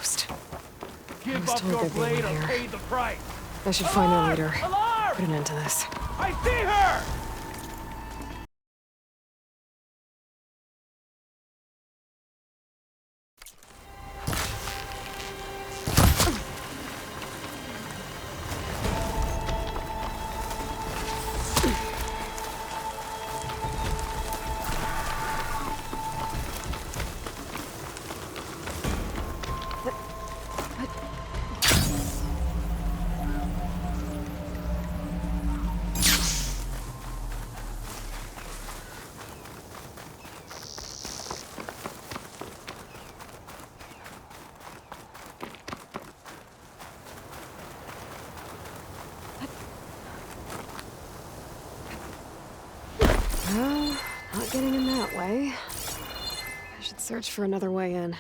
outpost. I Give was up told your there'd be blade one or here. pay the price. I should find their Alarm! leader. Alarm! Put an end to this. I see her! Well, not getting in that way. I should search for another way in.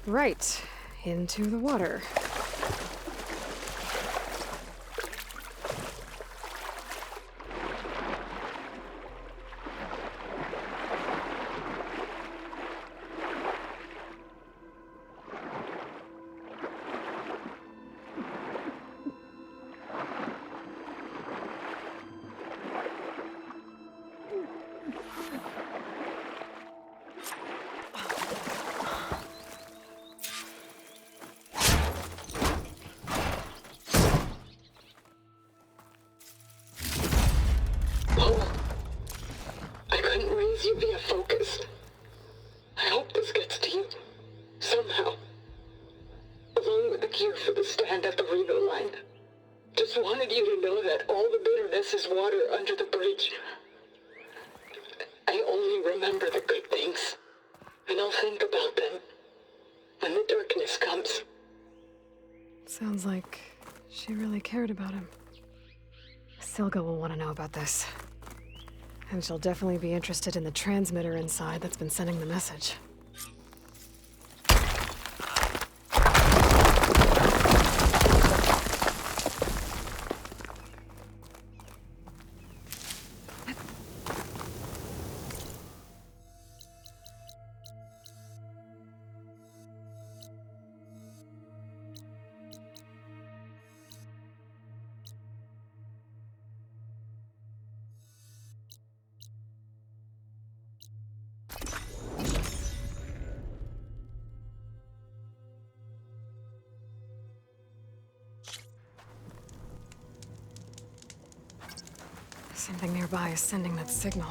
Right, into the water. I couldn't raise you via focus. I hope this gets to you. Somehow. Along with the cure for the stand at the Reno line. Just wanted you to know that all the bitterness is water under the bridge. I only remember the good things. And I'll think about them when the darkness comes. Sounds like she really cared about him. Silga will want to know about this. And she'll definitely be interested in the transmitter inside that's been sending the message. Something nearby is sending that signal.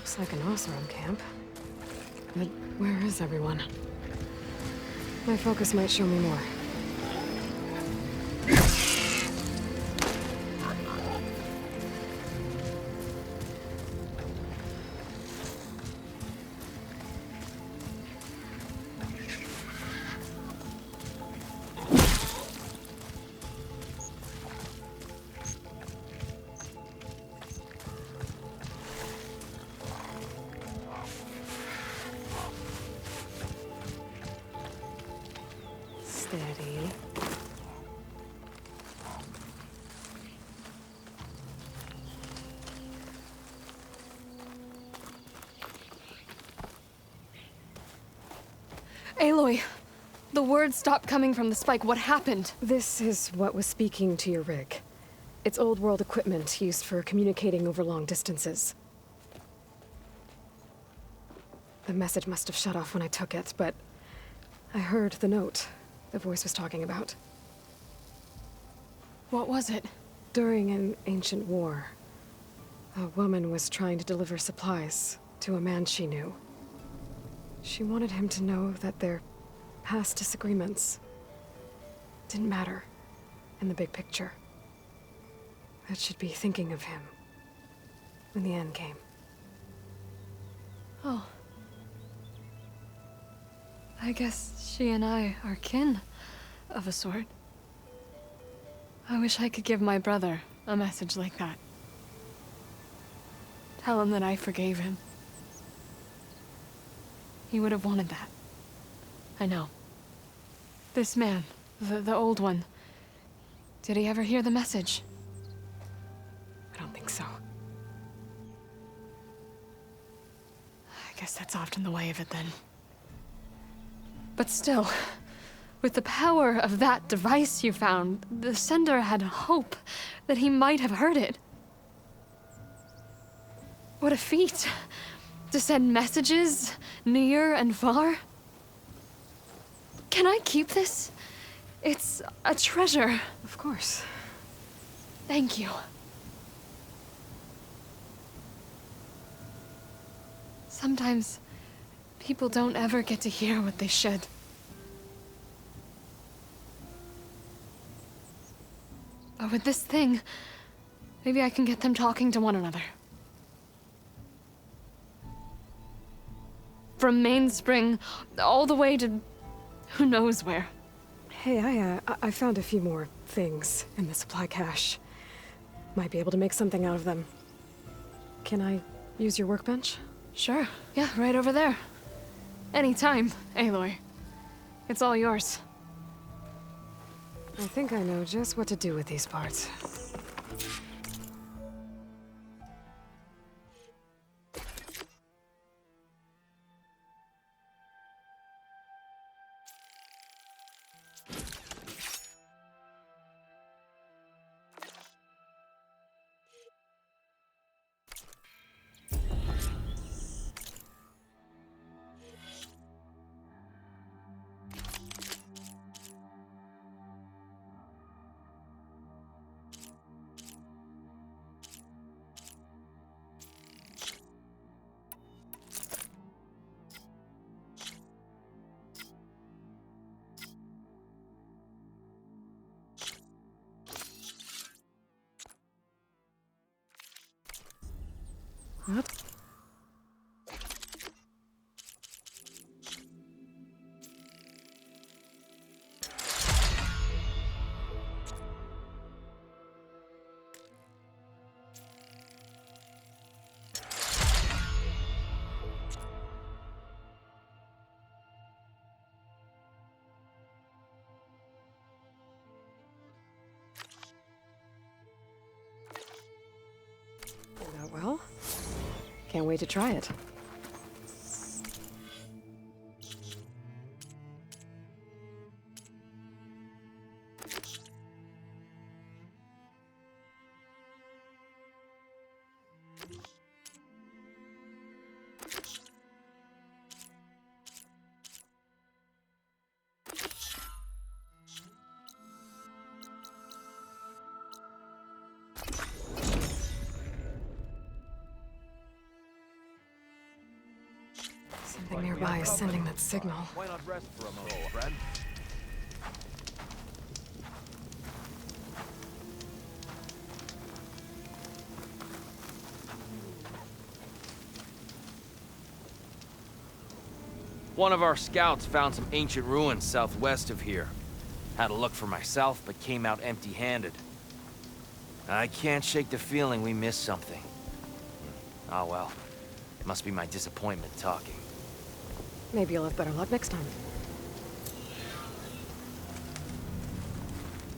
Looks like an Oseram camp. But where is everyone? My focus might show me more. Steady. Aloy, the words stopped coming from the spike. What happened? This is what was speaking to your rig. It's old world equipment used for communicating over long distances. The message must have shut off when I took it, but I heard the note the voice was talking about. What was it? During an ancient war, a woman was trying to deliver supplies to a man she knew. She wanted him to know that their past disagreements didn't matter in the big picture. That she'd be thinking of him when the end came. Oh. I guess she and I are kin, of a sort. I wish I could give my brother a message like that. Tell him that I forgave him. He would have wanted that. I know. This man, the old one, did he ever hear the message? I don't think so. I guess that's often the way of it then. But still, with the power of that device you found, the sender had hope that he might have heard it. What a feat! To send messages near and far. Can I keep this? It's a treasure. Of course. Thank you. Sometimes people don't ever get to hear what they should. But with this thing, maybe I can get them talking to one another. From Mainspring, all the way to who knows where. Hey, I found a few more things in the supply cache. Might be able to make something out of them. Can I use your workbench? Sure. Yeah, right over there. Anytime, Aloy. It's all yours. I think I know just what to do with these parts. What? Well, can't wait to try it. Nothing nearby is sending that signal. Why not rest for a moment, friend? One of our scouts found some ancient ruins southwest of here. Had a look for myself, but came out empty-handed. I can't shake the feeling we missed something. Oh well. Must be my disappointment talking. Maybe you'll have better luck next time.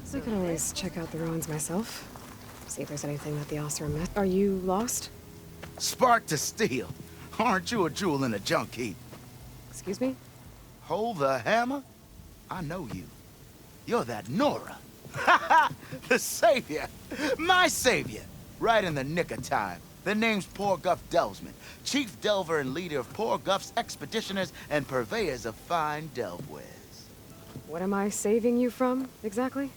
So I can always check out the ruins myself. See if there's anything that the Osram missed. Are you lost? Spark to steel. Aren't you a jewel in a junk heap? Excuse me? Hold the hammer? I know you. You're that Nora. Ha ha! The savior! My savior! Right in the nick of time. The name's Porguf Delvesman, chief delver and leader of Porguf's expeditioners and purveyors of fine delve wares. What am I saving you from, exactly?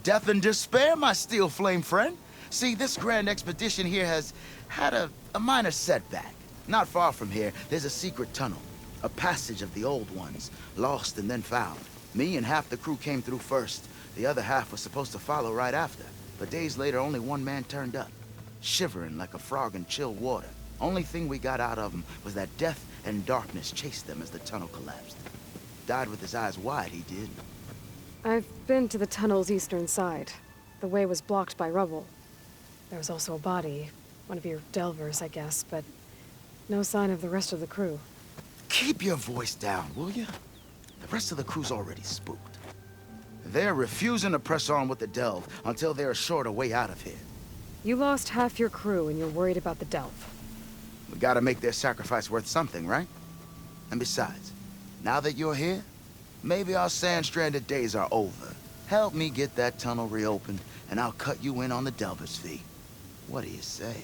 Death and despair, my steel flame friend. See, this grand expedition here has had a minor setback. Not far from here, there's a secret tunnel. A passage of the old ones, lost and then found. Me and half the crew came through first. The other half was supposed to follow right after. But days later, only one man turned up, shivering like a frog in chill water. Only thing we got out of him was that death and darkness chased them as the tunnel collapsed. Died with his eyes wide, he did. I've been to the tunnel's eastern side. The way was blocked by rubble. There was also a body, one of your delvers, I guess, but no sign of the rest of the crew. Keep your voice down, will you? The rest of the crew's already spooked. They're refusing to press on with the delve until they're assured a way out of here. You lost half your crew and you're worried about the delve. We gotta make their sacrifice worth something, right? And besides, now that you're here, maybe our sand-stranded days are over. Help me get that tunnel reopened, and I'll cut you in on the delver's fee. What do you say?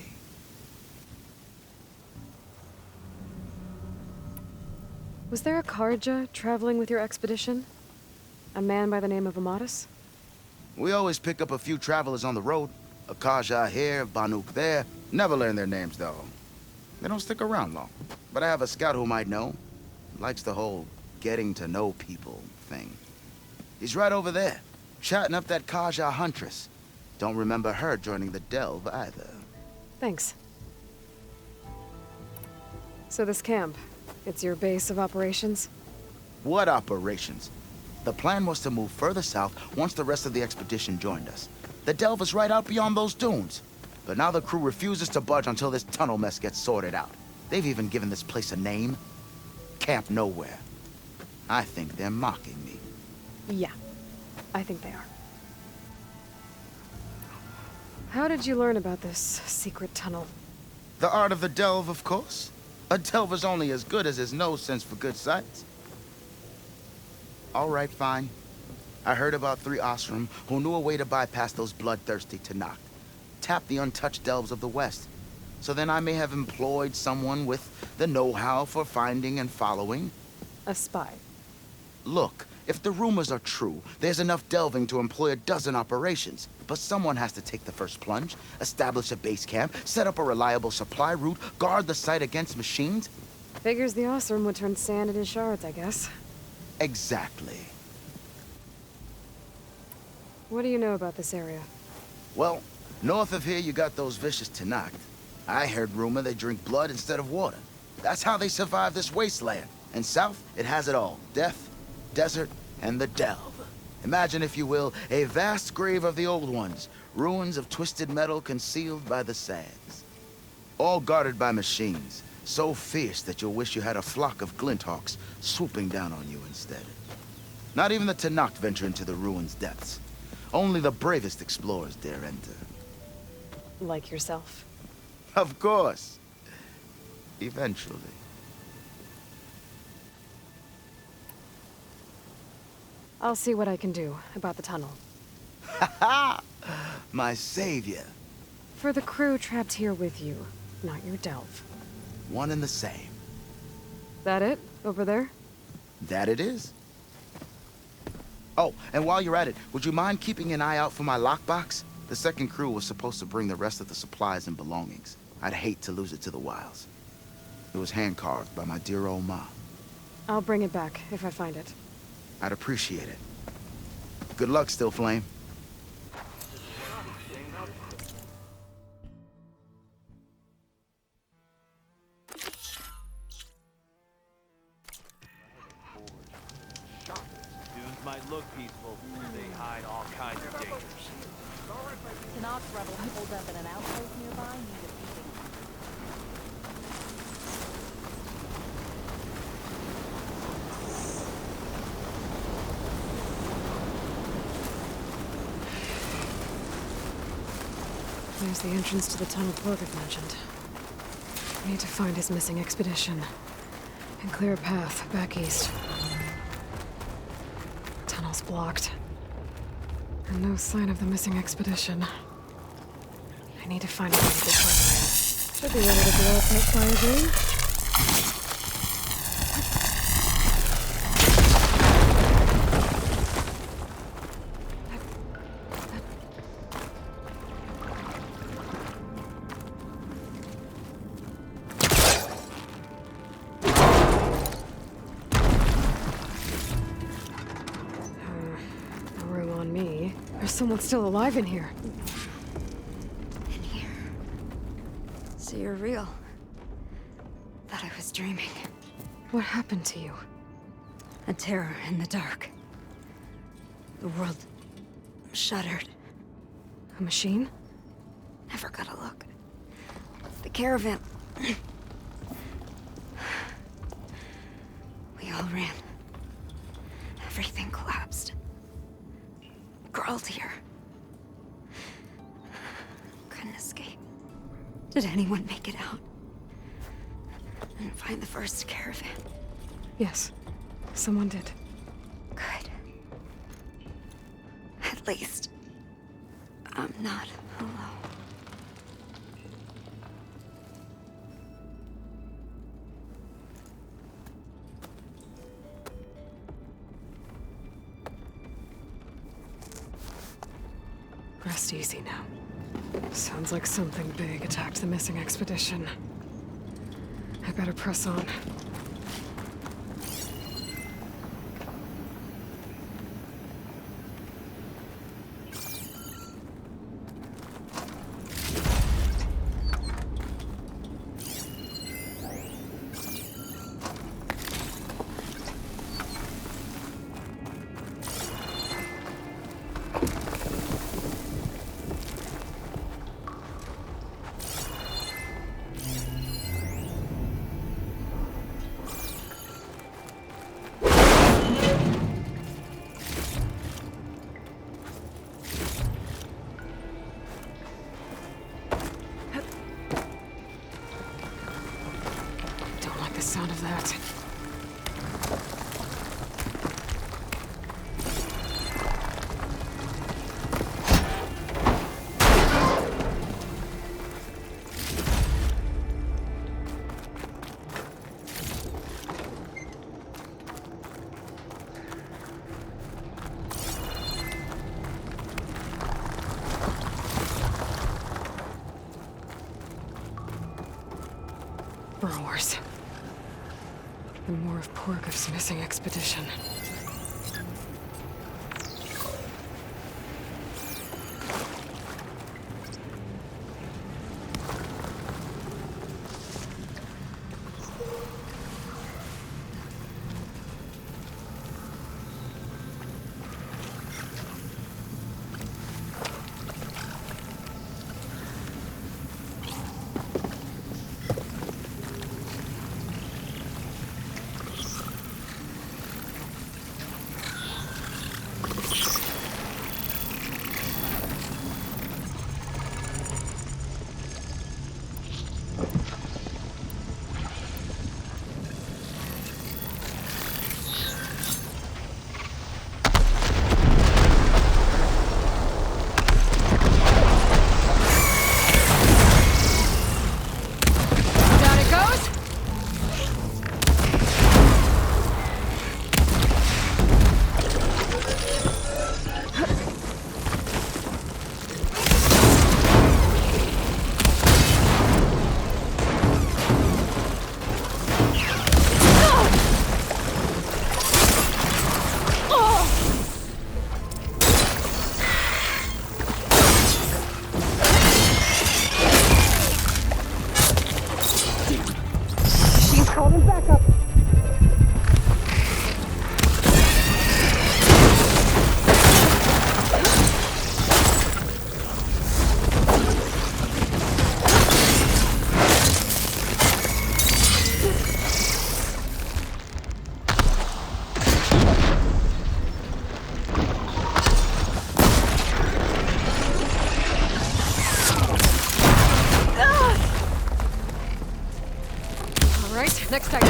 Was there a Karja traveling with your expedition? A man by the name of Amatus? We always pick up a few travelers on the road. A Kaja here, Banuk there. Never learn their names, though. They don't stick around long. But I have a scout who might know. Likes the whole getting to know people thing. He's right over there, chatting up that Kaja huntress. Don't remember her joining the delve either. Thanks. So this camp, it's your base of operations? What operations? The plan was to move further south once the rest of the expedition joined us. The delve is right out beyond those dunes. But now the crew refuses to budge until this tunnel mess gets sorted out. They've even given this place a name. Camp Nowhere. I think they're mocking me. Yeah, I think they are. How did you learn about this secret tunnel? The art of the delve, of course. A delver's only as good as his nose sense for good sights. All right, fine. I heard about 3 Osram who knew a way to bypass those bloodthirsty Tanakh. Tap the untouched delves of the West. So then I may have employed someone with the know-how for finding and following. A spy. Look, if the rumors are true, there's enough delving to employ a dozen operations. But someone has to take the first plunge, establish a base camp, set up a reliable supply route, guard the site against machines. Figures the Osram would turn sand into shards, I guess. Exactly. What do you know about this area? Well, north of here you got those vicious Tanakh. I heard rumor they drink blood instead of water. That's how they survive this wasteland. And south, it has it all. Death, desert, and the delve. Imagine, if you will, a vast grave of the old ones. Ruins of twisted metal concealed by the sands. All guarded by machines. So fierce that you'll wish you had a flock of glinthawks swooping down on you instead. Not even the Tanakh venture into the ruins' depths. Only the bravest explorers dare enter. Like yourself. Of course. Eventually. I'll see what I can do about the tunnel. Ha ha! My savior. For the crew trapped here with you, not your delve. One and the same. That it? Over there? That it is. Oh, and while you're at it, would you mind keeping an eye out for my lockbox? The second crew was supposed to bring the rest of the supplies and belongings. I'd hate to lose it to the wilds. It was hand-carved by my dear old ma. I'll bring it back if I find it. I'd appreciate it. Good luck, Still Flame. Dunes might look peaceful, but they hide all kinds of dangers. Canucks rebels holed up in an outpost nearby need a beating. There's the entrance to the tunnel Porguf mentioned. I need to find his missing expedition and clear a path back east. Tunnel's blocked. And no sign of the missing expedition. I need to find a way to get further in. Should be able to blow up that fire drain. There's someone still alive in here. In here. So you're real. Thought I was dreaming. What happened to you? A terror in the dark. The world shuddered. A machine? Never got a look. The caravan. We all ran. Everything collapsed. Crawled here. Couldn't escape. Did anyone make it out? And find the first caravan? Yes. Someone did. Good. At least, I'm not alone. Rest easy now. Sounds like something big attacked the missing expedition. I better press on. The sound of that. Burrowers. And more of Porguf's missing expedition. Next section.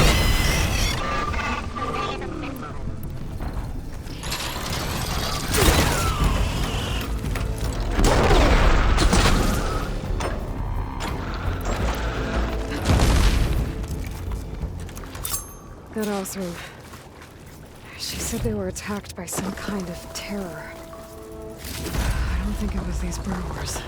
That Osram. She said they were attacked by some kind of terror. I don't think it was these burrowers.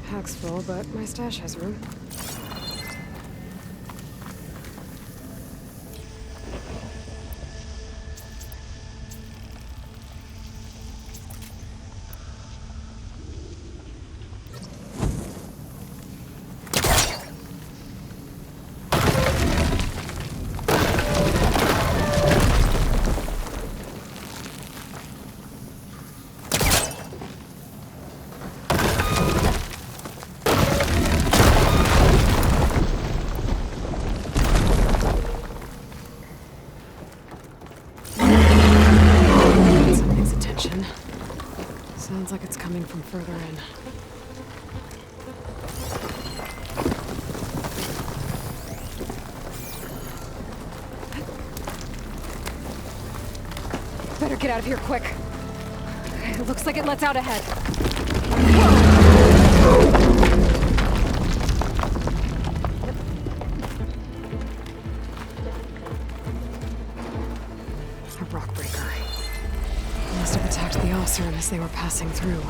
Pack's full, but my stash has room. Something's attention. Sounds like it's coming from further in. Better get out of here quick. It looks like it lets out ahead. A rock breaker. They must have attacked the Osram as they were passing through.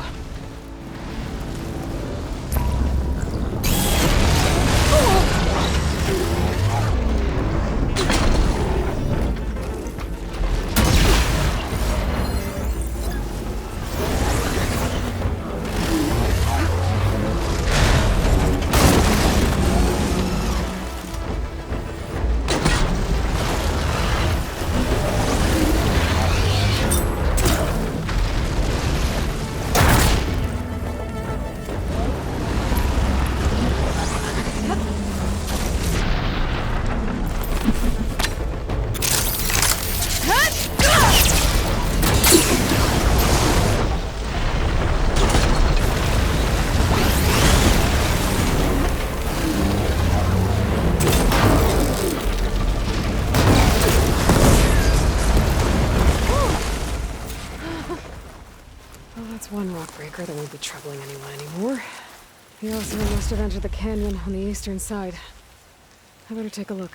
That's one rock breaker that won't be troubling anyone anymore. The Osram must have entered the canyon on the eastern side. I better take a look.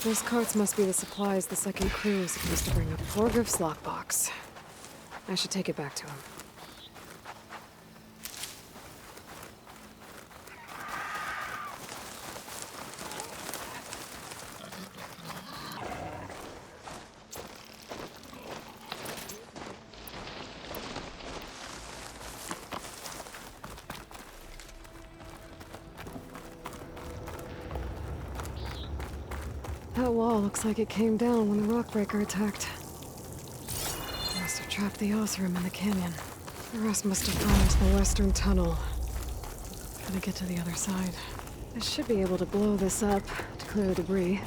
Those carts must be the supplies the second crew is supposed to bring up. Porguf's lockbox. I should take it back to him. That wall looks like it came down when the rockbreaker attacked. Must have trapped the Osram in the canyon. The rest must have gone into the western tunnel. Gotta get to the other side. I should be able to blow this up to clear the debris.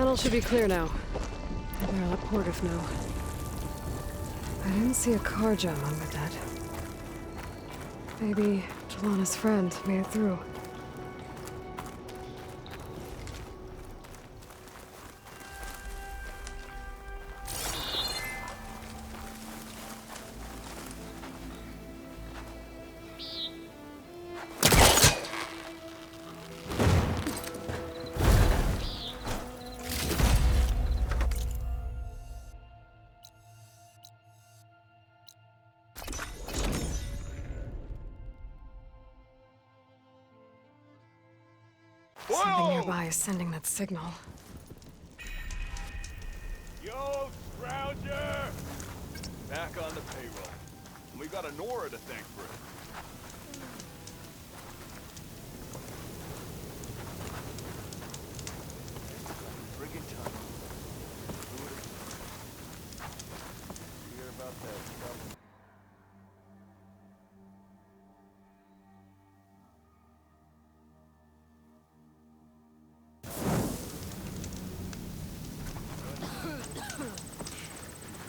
Tunnel should be clear now. I better let Porguf know. I didn't see a car jam under that. Maybe Jelana's friend made it through. Something nearby is sending that signal. Yo, Scrounger! Back on the payroll. And we got a Nora to thank for it. Friggin' time. You hear about that stuff?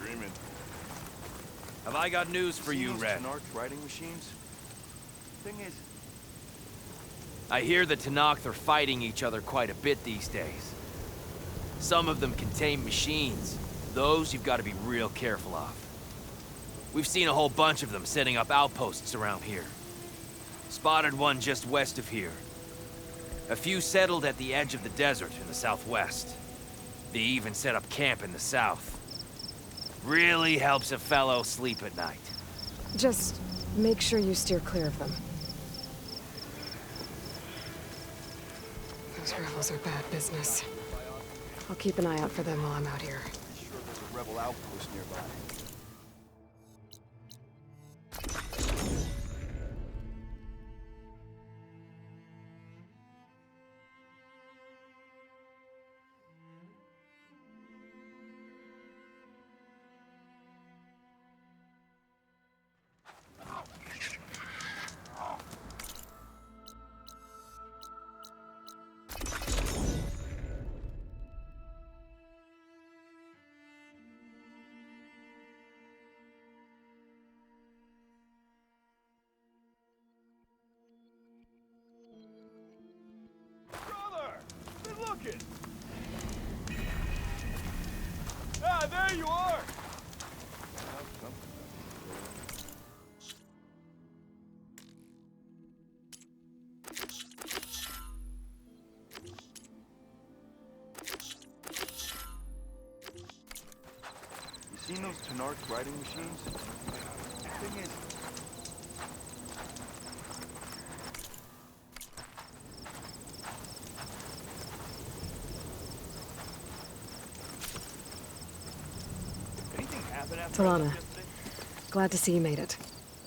Dreaming. Have I got news for you, Those Red? Tenarch writing machines? Thing is, I hear the Tenakth are fighting each other quite a bit these days. Some of them contain machines. Those you've got to be real careful of. We've seen a whole bunch of them setting up outposts around here. Spotted one just west of here. A few settled at the edge of the desert in the southwest. They even set up camp in the south. Really helps a fellow sleep at night. Just make sure you steer clear of them. Those rebels are bad business. I'll keep an eye out for them while I'm out here. sure there's a rebel outpost nearby. Brother! Good looking! Ah, there you are! You seen those Tenarch writing machines? Thing is, anything happen after Talana. yesterday? Glad to see you made it.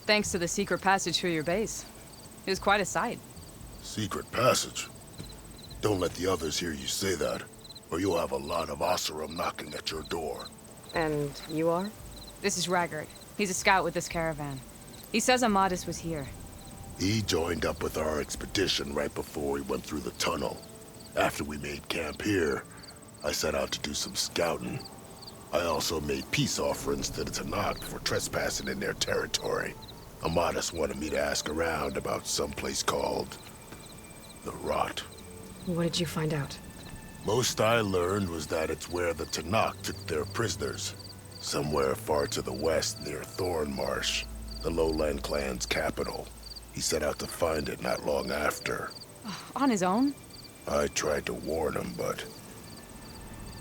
Thanks to the secret passage through your base. It was quite a sight. Secret passage? Don't let the others hear you say that, or you'll have a lot of Oseram knocking at your door. And you are? This is Raggard. He's a scout with this caravan. He says Amadis was here. He joined up with our expedition right before we went through the tunnel. After we made camp here, I set out to do some scouting. I also made peace offerings to the Tenakth for trespassing in their territory. Amadis wanted me to ask around about some place called the Rot. What did you find out? Most I learned was that it's where the Tenakth took their prisoners. Somewhere far to the west near Thornmarsh, the lowland clan's capital. He set out to find it not long after. On his own? I tried to warn him, but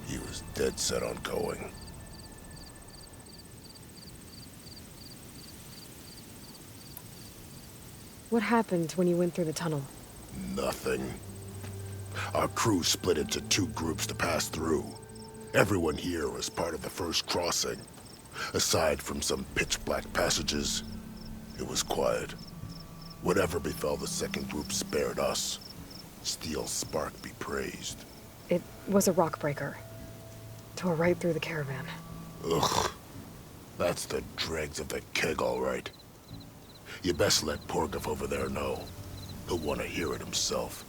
he was dead set on going. What happened when you went through the tunnel? Nothing. Our crew split into two groups to pass through. Everyone here was part of the first crossing. Aside from some pitch-black passages, it was quiet. Whatever befell the second group spared us. Steel Spark be praised. It was a rock breaker. Tore right through the caravan. Ugh. That's the dregs of the keg, all right. You best let Porguf over there know. He'll want to hear it himself.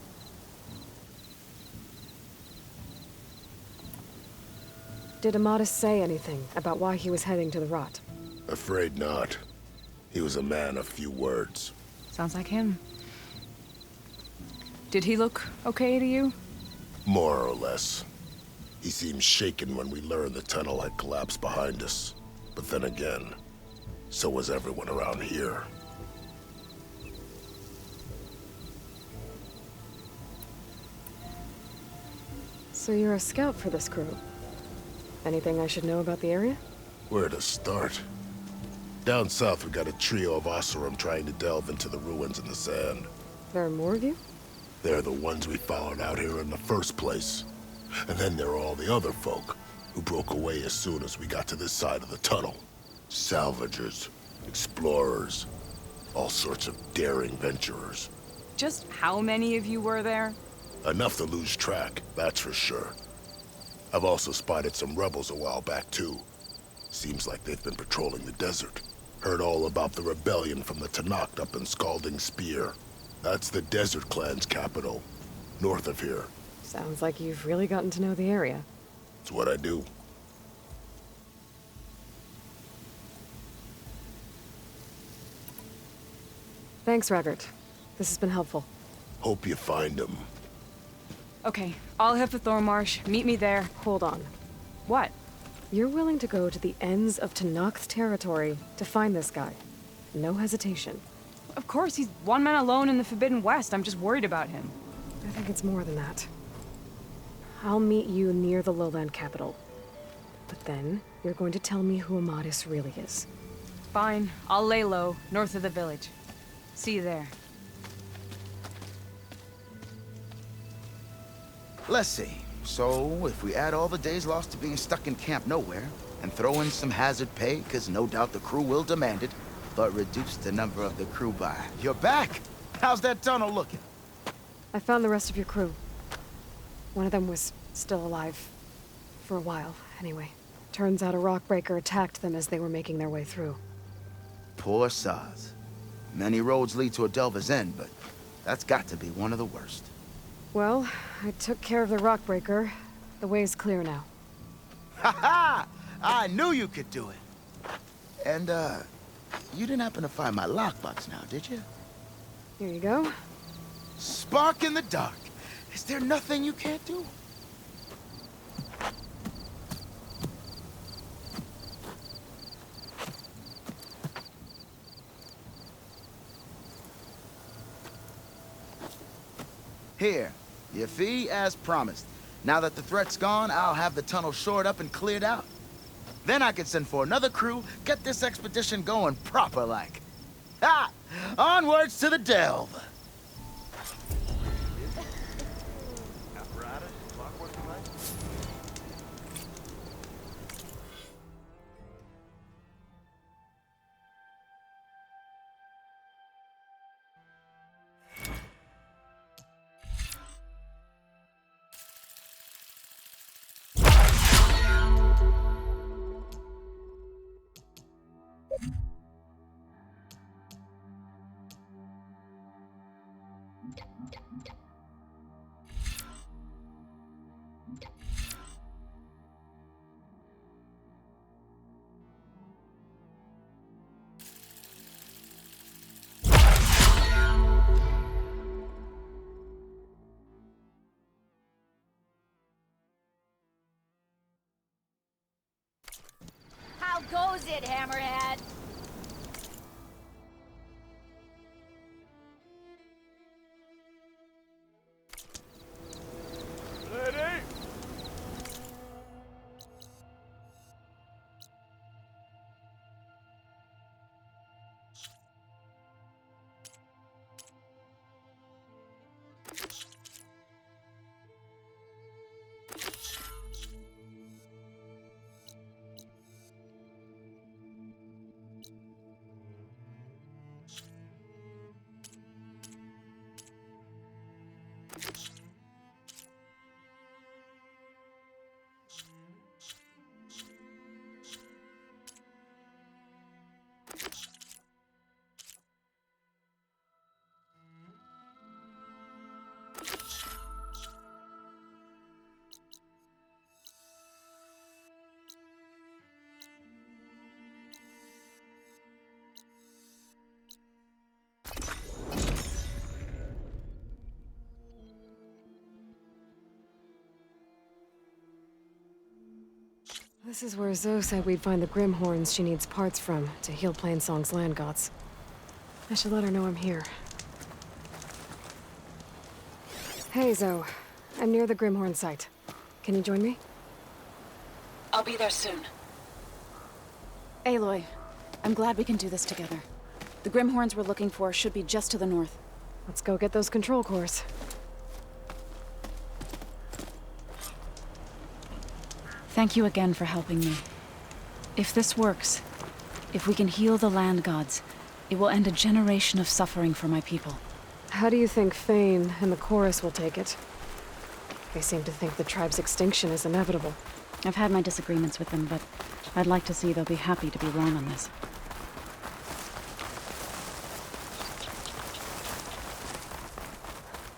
Did Amadis say anything about why he was heading to the rot? Afraid not. He was a man of few words. Sounds like him. Did he look okay to you? More or less. He seemed shaken when we learned the tunnel had collapsed behind us. But then again, so was everyone around here. So you're a scout for this crew. Anything I should know about the area? Where to start? Down south, we got a trio of Oseram trying to delve into the ruins in the sand. There are more of you? They're the ones we followed out here in the first place. And then there are all the other folk, who broke away as soon as we got to this side of the tunnel. Salvagers, explorers, all sorts of daring venturers. Just how many of you were there? Enough to lose track, that's for sure. I've also spotted some rebels a while back, too. Seems like they've been patrolling the desert. Heard all about the rebellion from the Tanakh up in Scalding Spear. That's the Desert Clan's capital, north of here. Sounds like you've really gotten to know the area. It's what I do. Thanks, Raggart. This has been helpful. Hope you find them. Okay, I'll head for Thormarsh. Meet me there. Hold on. What? You're willing to go to the ends of Tanakh's territory to find this guy. No hesitation. Of course, he's one man alone in the Forbidden West. I'm just worried about him. I think it's more than that. I'll meet you near the lowland capital. But then, you're going to tell me who Amadis really is. Fine, I'll lay low, north of the village. See you there. Let's see. So, if we add all the days lost to being stuck in Camp Nowhere, and throw in some hazard pay, because no doubt the crew will demand it, but reduce the number of the crew by... You're back! How's that tunnel looking? I found the rest of your crew. One of them was still alive. For a while, anyway. Turns out a rockbreaker attacked them as they were making their way through. Poor Saz. Many roads lead to a Delver's End, but that's got to be one of the worst. Well, I took care of the rockbreaker. The way's clear now. Ha ha! I knew you could do it! And, you didn't happen to find my lockbox now, did you? Here you go. Spark in the dark. Is there nothing you can't do? Here, your fee as promised. Now that the threat's gone, I'll have the tunnel shored up and cleared out. Then I can send for another crew, get this expedition going proper-like. Ha! Onwards to the delve! Apparatus, clockwork device? How goes it, Hammerhead? Ready? This is where Zoe said we'd find the Grimhorns she needs parts from to heal Plainsong's land gods. I should let her know I'm here. Hey, Zoe. I'm near the Grimhorn site. Can you join me? I'll be there soon. Aloy, I'm glad we can do this together. The Grimhorns we're looking for should be just to the north. Let's go get those control cores. Thank you again for helping me. If this works, if we can heal the land gods, it will end a generation of suffering for my people. How do you think Fane and the Chorus will take it? They seem to think the tribe's extinction is inevitable. I've had my disagreements with them, but I'd like to see they'll be happy to be wrong on this.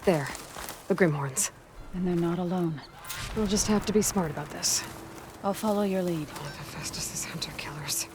There. The Grimhorns. And they're not alone. We'll just have to be smart about this. I'll follow your lead. Oh, Hephaestus' hunter-killers.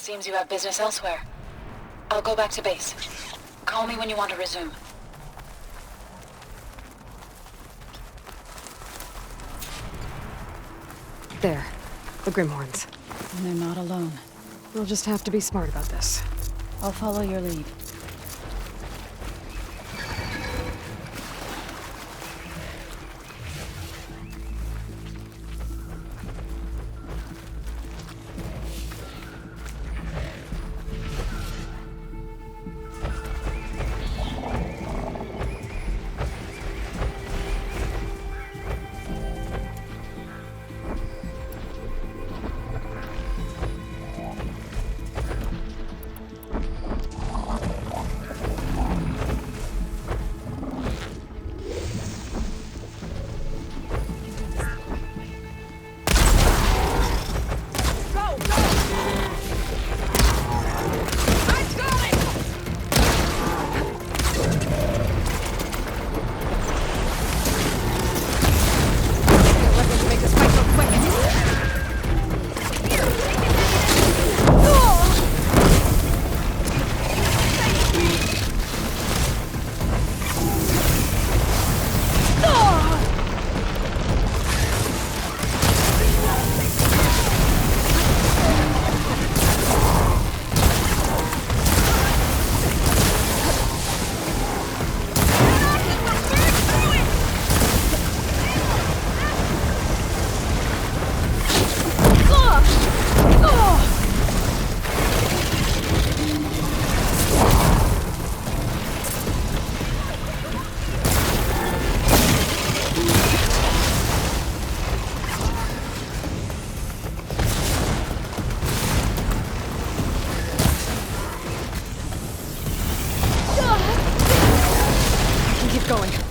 Seems you have business elsewhere. I'll go back to base. Call me when you want to resume. There. The Grimhorns. And they're not alone. We'll just have to be smart about this. I'll follow your lead. going.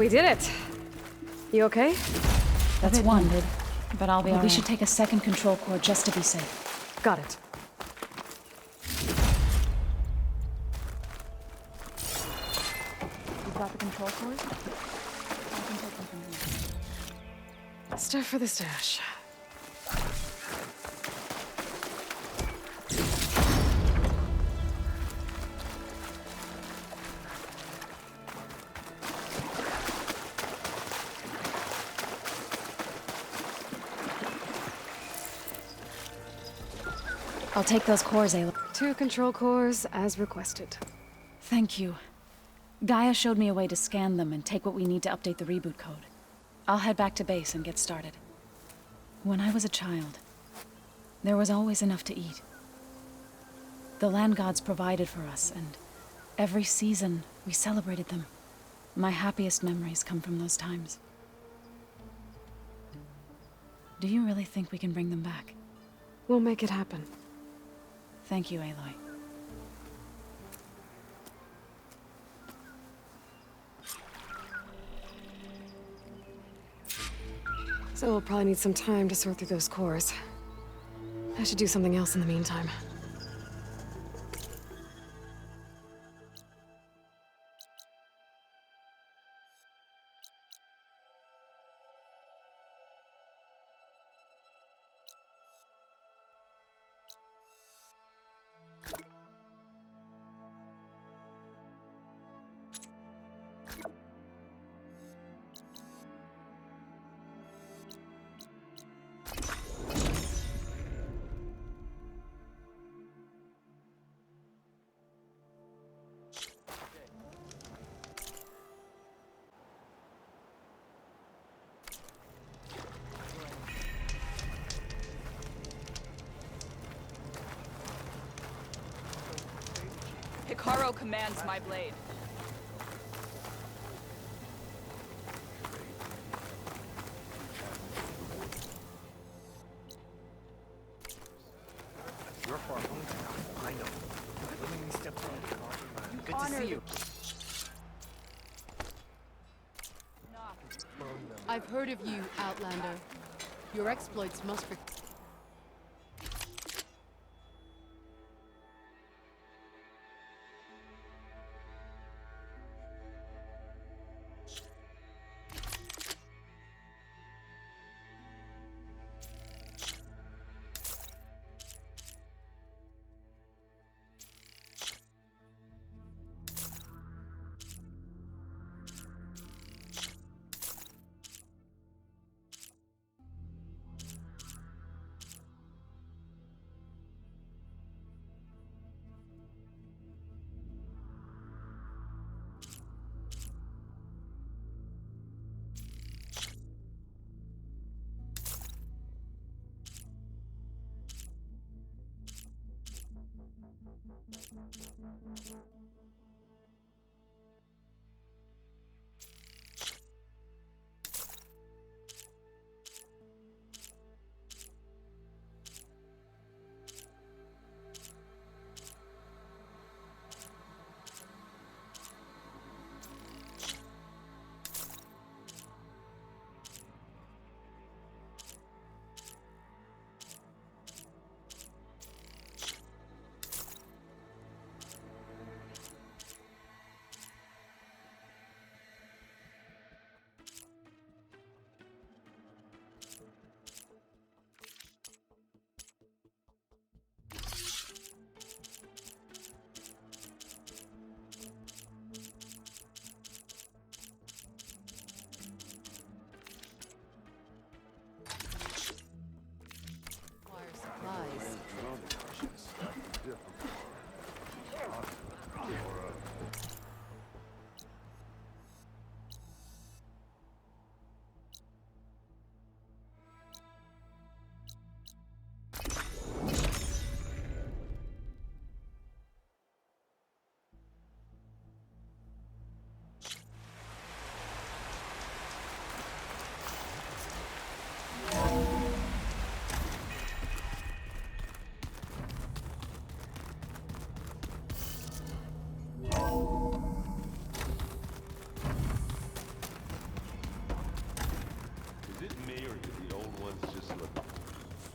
We did it! You okay? That's one, but I'll be but alright. we should take a second control core just to be safe. Got it. You've got the control cores? I can take them from here. Stuff for the stash. I'll take those cores, Aloy. 2 control cores, as requested. Thank you. Gaia showed me a way to scan them and take what we need to update the reboot code. I'll head back to base and get started. When I was a child, there was always enough to eat. The land gods provided for us, and every season we celebrated them. My happiest memories come from those times. Do you really think we can bring them back? We'll make it happen. Thank you, Aloy. So we'll probably need some time to sort through those cores. I should do something else in the meantime. Hikaru commands my blade. You're far from now. I know. Willingly stepped on the car. Good to see you. I've heard of you, Outlander. Your exploits must be...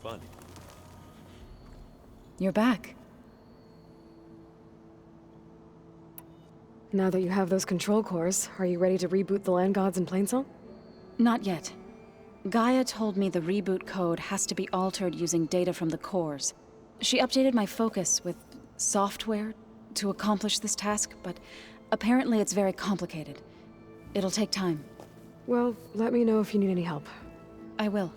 fun. You're back. Now that you have those control cores, are you ready to reboot the land gods in Plainsong? Not yet. Gaia told me the reboot code has to be altered using data from the cores. She updated my focus with software to accomplish this task, but apparently it's very complicated. It'll take time. Well, let me know if you need any help. I will.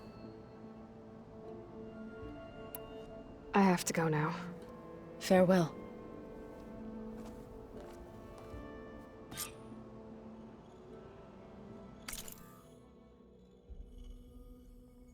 I have to go now. Farewell.